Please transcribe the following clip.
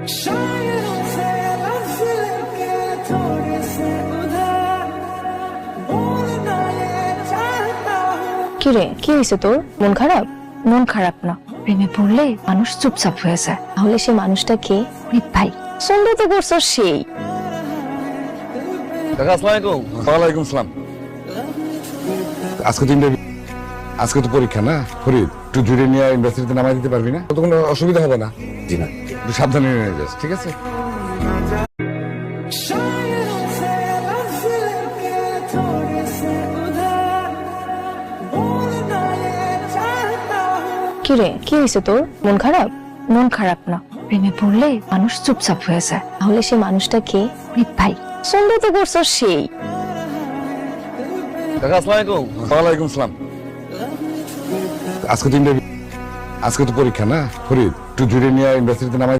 शायरों से लफ्ज लेके थोड़े से उधार बोलना ये चाहता हूँ। কিরে কি হয়েছে তোর? মন খারাপ? মন খারাপ না, প্রেমে পড়লে মানুষ চুপচাপ হয়ে যায়। তাহলে সেই মানুষটা কে? ভাই সুন্দর তো করছো সেই। কাকা আসসালামু আলাইকুম। ওয়ালাইকুম সালাম। আজকে তো পরীক্ষা না ফরিদ, একটু জুড়ে নিয়ে ইউনিভার্সিটিতে নামাই দিতে পারবি না? তো কোনো অসুবিধা হবে না? জি না। একটু সাবধানে নিয়ে যাস, ঠিক আছে? शायरों से लफ्ज लेके थोड़े से उधार बोलना ये चाहता हूँ। কিরে কি হয়েছে তোর? মন খারাপ? মন খারাপ না, প্রেমে পড়লে মানুষ চুপচাপ হয়ে যায়। তাহলে সেই মানুষটা কে? ভাই সুন্দর তো করছো সেই। কাকা আসসালামু আলাইকুম। ওয়ালাইকুম সালাম। আজকে তো পরীক্ষা না ফরিদ, একটু জুড়ে নিয়ে ইউনিভার্সিটিতে নামাই